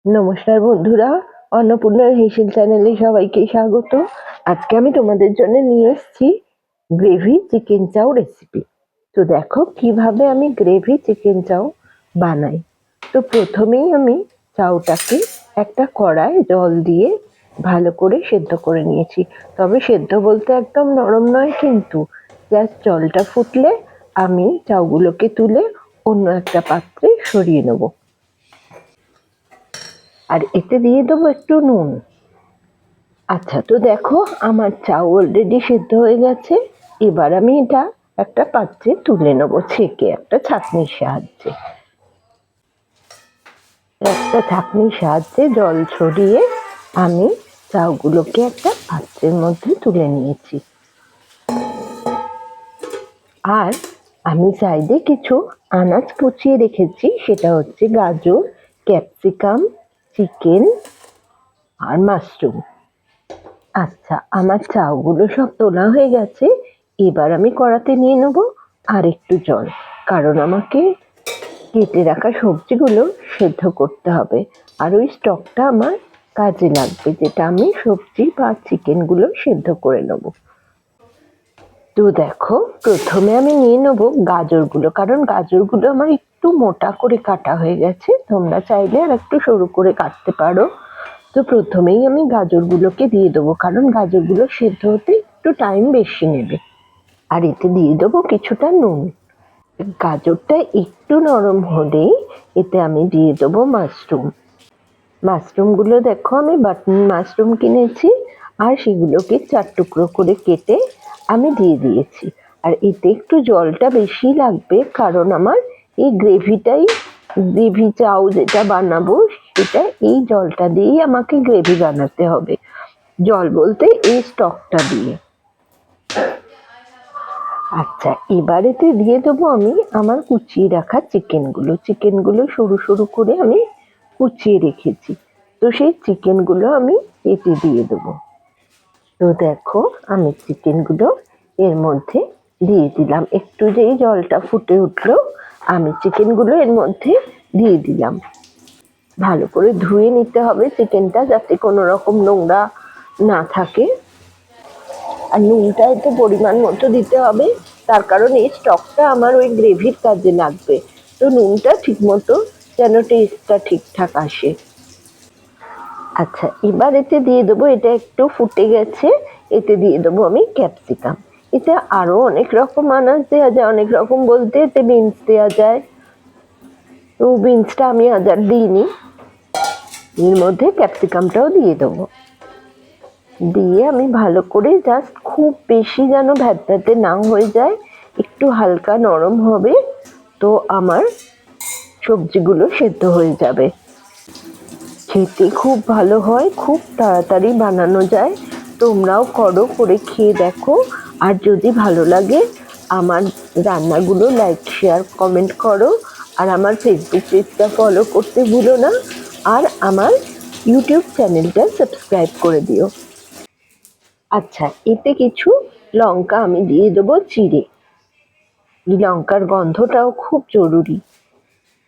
নমস্কার বন্ধুরা, অন্নপূর্ণার হেসেল চ্যানেলে সবাইকে স্বাগত। আজকে আমি তোমাদের জন্য নিয়ে এসেছি গ্রেভি চিকেন চাউ রেসিপি। তো দেখো কিভাবে আমি গ্রেভি চিকেন চাউ বানাই। তো প্রথমেই আমি চাউটাকে একটা কড়ায় জল দিয়ে ভালো করে সেদ্ধ করে নিয়েছি। তবে সেদ্ধ বলতে একদম নরম নয়, কিন্তু জাস্ট জলটা ফুটলে আমি চাউগুলোকে তুলে অন্য একটা পাত্রে সরিয়ে নেবো। আর এতে দিয়ে দেবো একটু নুন। আচ্ছা, তো দেখো আমার চাউ অলরেডি সেদ্ধ হয়ে গেছে। এবার আমি এটা একটা পাত্রে তুলে নেবো, ছেঁকে একটা ছাঁকনির সাহায্যে। একটা ছাঁকনির সাহায্যে জল ছড়িয়ে আমি চাউগুলোকে একটা পাত্রের মধ্যে তুলে নিয়েছি। আর আমি সাইডে কিছু আনাজ কুচিয়ে রেখেছি, সেটা হচ্ছে গাজর, ক্যাপসিকাম, চিকেন আর মাশরুম। আচ্ছা, আমার চাউগুলো সব তোলা হয়ে গেছে। এবার আমি কড়াতে নিয়ে নেবো আর একটু জল, কারণ আমাকে কেটে রাখা সবজিগুলো সেদ্ধ করতে হবে। আর ওই স্টকটা আমার কাজে লাগবে, যেটা আমি সবজি বা চিকেনগুলো সেদ্ধ করে নেবো। তো দেখো, প্রথমে আমি নিয়ে নেবো গাজরগুলো, কারণ গাজরগুলো আমার একটু মোটা করে কাটা হয়ে গেছে। তোমরা চাইলে আর একটু সরু করে কাটতে পারো। তো প্রথমেই আমি গাজরগুলোকে দিয়ে দেবো, কারণ গাজরগুলো সেদ্ধ হতে একটু টাইম বেশি নেবে। আর এতে দিয়ে দেবো কিছুটা নুন। গাজরটা একটু নরম হলেই এতে আমি দিয়ে দেবো মাশরুম। মাশরুমগুলো দেখো, আমি বাটন মাশরুম কিনেছি, আর সেগুলোকে 4 টুকরো করে কেটে আমি দিয়ে দিয়েছি। আর এতে একটু জলটা বেশি লাগবে, কারণ আমার এই গ্রেভি চাউ যেটা বানাবো, সেটা এই জলটা দিয়েই আমাকে গ্রেভি বানাতে হবে। জল বলতে এই স্টকটা দিয়ে। আচ্ছা, এবারেতে দিয়ে দেবো আমি আমার কুচিয়ে রাখা চিকেনগুলো সরু সরু করে আমি কুচিয়ে রেখেছি। তো সেই চিকেনগুলো আমি এতে দিয়ে দেবো। তো দেখো, আমি চিকেনগুলো এর মধ্যে দিয়ে দিলাম। একটু যেই জলটা ফুটে উঠলো, আমি চিকেনগুলো এর মধ্যে দিয়ে দিলাম। ভালো করে ধুয়ে নিতে হবে চিকেনটা, যাতে কোনো রকম নোংরা না থাকে। আর নুনটা একটু পরিমাণ মতো দিতে হবে, তার কারণ এই স্টকটা আমার ওই গ্রেভির কাজে লাগবে। তো নুনটা ঠিক মতো যেন টেস্টটা ঠিকঠাক আসে। আচ্ছা, এবার এতে দিয়ে দেবো, এটা একটু ফুটে গেছে, এতে দিয়ে দেবো আমি ক্যাপসিকাম। এতে আরো অনেক রকম আনাজ দেওয়া যায়, অনেক রকম বলতে এতে বিনস দেওয়া যায়। তো বিনসটা আমি আজ আর দিইনি। এর মধ্যে ক্যাপসিকামটাও দিয়ে দেবো। দিয়ে আমি ভালো করে জাস্ট, খুব বেশি যেন ভ্যাতভ্যাতে না হয়ে যায়, একটু হালকা নরম হবে, তো আমার সবজিগুলো সেদ্ধ হয়ে যাবে। খেতে খুব ভালো হয়, খুব তাড়াতাড়ি বানানো যায়। তোমরাও করে খেয়ে দেখো। আর যদি ভালো লাগে আমার রান্নাগুলো লাইক, শেয়ার, কমেন্ট করো। আর আমার ফেসবুক পেজটা ফলো করতে ভুলো না। আর আমার ইউটিউব চ্যানেলটা সাবস্ক্রাইব করে দিও। আচ্ছা, এতে কিছু লঙ্কা আমি দিয়ে দেবো চিড়ে। লঙ্কার গন্ধটাও খুব জরুরি।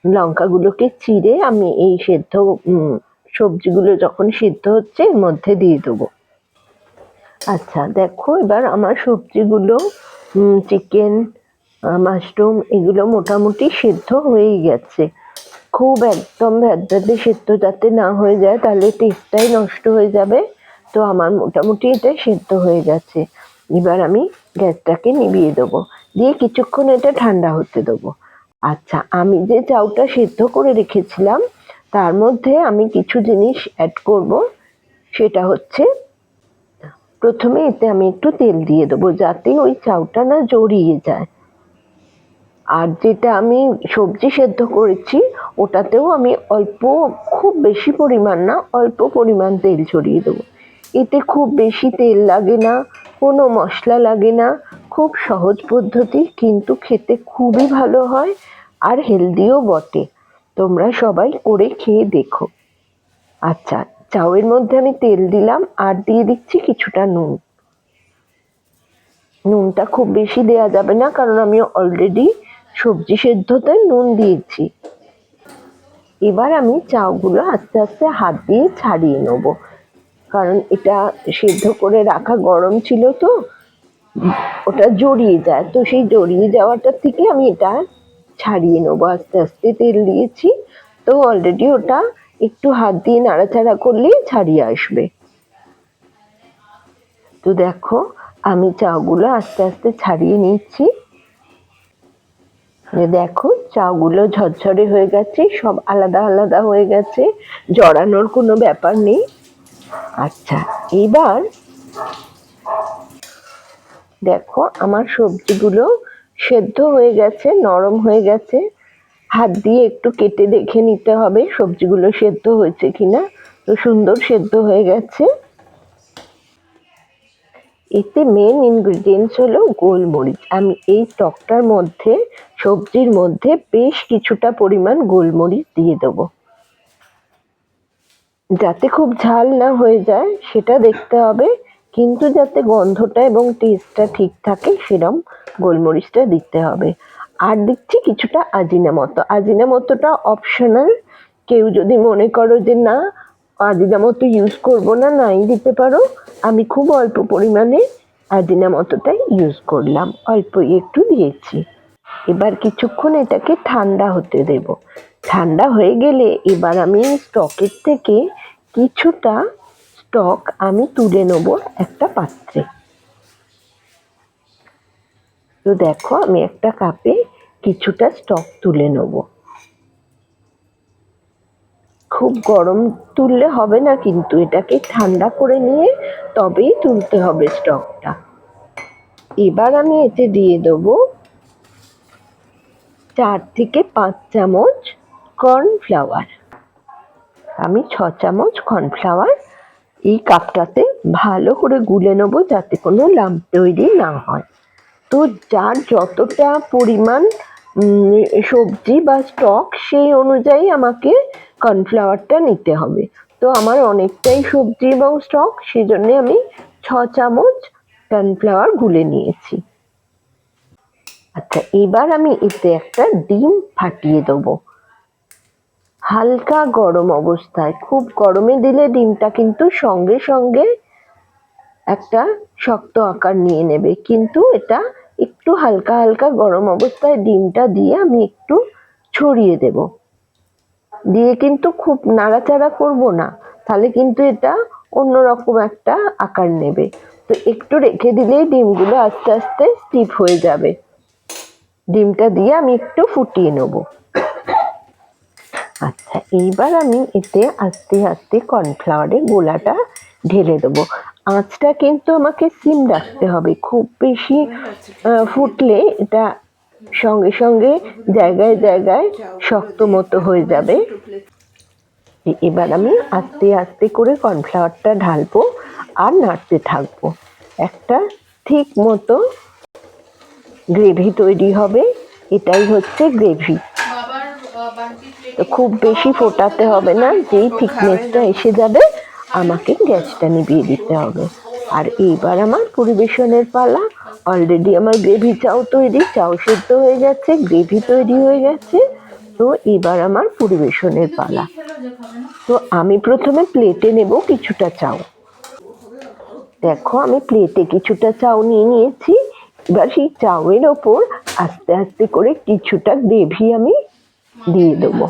লঙ্কাগুলোকে চিড়ে আমি এই সবজিগুলো যখন সিদ্ধ হচ্ছে এর মধ্যে দিয়ে দেবো। আচ্ছা দেখো, এবার আমার সবজিগুলো, চিকেন, মাশরুম, এগুলো মোটামুটি সিদ্ধ হয়েই গেছে। খুব একদম ভ্যাদভ্যাদে সিদ্ধ যাতে না হয়ে যায়, তাহলে টেস্টটাই নষ্ট হয়ে যাবে। তো আমার মোটামুটি এটা সিদ্ধ হয়ে গেছে। এবার আমি গ্যাসটাকে নিভিয়ে দেবো, দিয়ে কিছুক্ষণ এটা ঠান্ডা হতে দেবো। আচ্ছা, আমি যে চাউটা সিদ্ধ করে রেখেছিলাম তার মধ্যে আমি কিছু জিনিস অ্যাড করব। সেটা হচ্ছে, প্রথমে এতে আমি একটু তেল দিয়ে দেবো, যাতে ওই চাউটা না জড়িয়ে যায়। আর যেটা আমি সবজি সেদ্ধ করেছি ওটাতেও আমি অল্প, খুব বেশি পরিমাণ না, অল্প পরিমাণ তেল ছড়িয়ে দেবো। এতে খুব বেশি তেল লাগে না, কোনো মশলা লাগে না, খুব সহজ পদ্ধতি, কিন্তু খেতে খুবই ভালো হয় আর হেলদিও বটে। তোমরা সবাই করে খেয়ে দেখো। আচ্ছা, চাউয়ের মধ্যে আমি তেল দিলাম আর দিয়ে দিচ্ছি কিছুটা নুন। নুনটা খুব বেশি দেওয়া যাবে না, কারণ আমি অলরেডি সবজি সেদ্ধতে নুন দিয়েছি। এবার আমি চাউগুলো আস্তে আস্তে হাত দিয়ে ছাড়িয়ে নেব, কারণ এটা সিদ্ধ করে রাখা গরম ছিল তো ওটা জড়িয়ে যায়, তো সেই জড়িয়ে যাওয়াটার থেকে আমি এটা ছাড়িয়ে নেবো আস্তে আস্তে। তেল দিয়েছি তো অলরেডি ওটা একটু হাত দিয়ে নাড়াচাড়া করলেই ছাড়িয়ে আসবে। তো দেখো আমি চাউগুলো আস্তে আস্তে ছাড়িয়ে নিচ্ছি। দেখো চাউগুলো ঝরঝরে হয়ে গেছে, সব আলাদা আলাদা হয়ে গেছে, জড়ানোর কোনো ব্যাপার নেই। আচ্ছা, এবার দেখো আমার সবজিগুলো সেদ্ধ হয়ে গেছে, নরম হয়ে গেছে। হাত দিয়ে একটু কেটে দেখে নিতে হবে সবজিগুলো সেদ্ধ হয়েছে কিনা। তো সুন্দর সেদ্ধ হয়ে গেছে। এতে মেন ইনগ্রিডিয়েন্টস হলো গোলমরিচ। আমি এই টকটার মধ্যে সবজির মধ্যে বেশ কিছুটা পরিমাণ গোলমরিচ দিয়ে দেবো, যাতে খুব ঝাল না হয়ে যায় সেটা দেখতে হবে, কিন্তু যাতে গন্ধটা এবং টেস্টটা ঠিক থাকে সেরকম গোলমরিচটা দিতে হবে। আর দিচ্ছি কিছুটা আজিনামতো। আজিনামতোটা অপশনাল, কেউ যদি মনে করো যে না আজিনামতো ইউজ করবো না, নাই দিতে পারো। আমি খুব অল্প পরিমাণে আজিনামতোটাই ইউজ করলাম, অল্প একটু দিয়েছি। এবার কিছুক্ষণ এটাকে ঠান্ডা হতে দেব। ঠান্ডা হয়ে গেলে এবার আমি স্টকের থেকে কিছুটা স্টক আমি তুলে নেব একটা পাত্রে। তো দেখো আমি একটা কাপে কিছুটা স্টক তুলে নেব। খুব গরম তুললে হবে না, কিন্তু এটাকে ঠান্ডা করে নিয়ে তবেই তুলতে হবে স্টকটা। এবার আমি এতে দিয়ে দেবো 4 থেকে 5 চামচ কর্নফ্লাওয়ার। আমি 6 চামচ কর্নফ্লাওয়ার এই কাপটাতে ভালো করে গুলে নেব, যাতে কোনো লাম্প তৈরি না হয়। তো যার যতটা পরিমাণ সবজি বা স্টক সেই অনুযায়ী আমাকে কর্নফ্লাওয়ারটা নিতে হবে। তো আমার অনেকটাই সবজি এবং স্টক, সেই জন্যে আমি 6 চামচ কর্নফ্লাওয়ার গুলে নিয়েছি। আচ্ছা, এবার আমি এতে একটা ডিম ফাটিয়ে দেবো হালকা গরম অবস্থায়। খুব গরমে দিলে ডিমটা কিন্তু সঙ্গে সঙ্গে একটা শক্ত আকার নিয়ে নেবে, কিন্তু এটা একটু হালকা হালকা গরম অবস্থায় ডিমটা দিয়ে আমি একটু ছড়িয়ে দেব। দিয়ে কিন্তু খুব নাড়াচাড়া করব না, তাহলে কিন্তু এটা অন্যরকম একটা আকার নেবে। তো একটু রেখে দিলেই ডিমগুলো আস্তে আস্তে স্টিফ হয়ে যাবে। ডিমটা দিয়ে আমি একটু ফুটিয়ে নেব। আচ্ছা, এইবার আমি এতে আস্তে আস্তে কর্নফ্লাওয়ারের গোলাটা ঢেলে দেবো। আঁচটা কিন্তু আমাকে সিম রাখতে হবে, খুব বেশি ফুটলে এটা সঙ্গে সঙ্গে জায়গায় জায়গায় শক্ত মতো হয়ে যাবে। এবার আমি আস্তে আস্তে করে কর্নফ্লাওয়ারটা ঢালবো আর নাড়তে থাকবো। একটা ঠিক মতো গ্রেভি তৈরি হবে, এটাই হচ্ছে গ্রেভি। তো খুব বেশি ফোটাতে হবে না, যেই থিকনেসটা এসে যাবে আমাকে গ্যাসটা নিভিয়ে দিতে হবে। আর এইবার আমার পরিবেশনের পালা। অলরেডি আমার গ্রেভি চাউ তৈরি, চাউ সেদ্ধ হয়ে গেছে, গ্রেভি তৈরি হয়ে গেছে। তো এবার আমার পরিবেশনের পালা। তো আমি প্রথমে প্লেটে নেব কিছুটা চাউ। দেখো আমি প্লেটে কিছুটা চাউ নিয়ে নিয়েছি। এবার সেই চাউয়ের ওপর আস্তে আস্তে করে কিছুটা গ্রেভি আমি দিয়ে দেবো,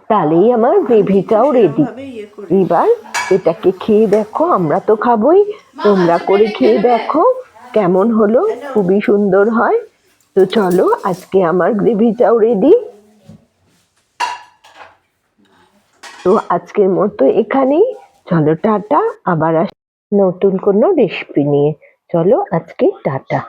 তাহলেই আমার গ্রেভিটাও রেডি। এবার এটাকে খেয়ে দেখো, আমরা তো খাবোই, তোমরা করে খেয়ে দেখো কেমন হলো। খুবই সুন্দর হয়। তো চলো, আজকে আমার গ্রেভিটাও রেডি। তো আজকের মতো এখানেই। চলো টাটা, আবার নতুন কোনো রেসিপি নিয়ে। চলো আজকে টাটা।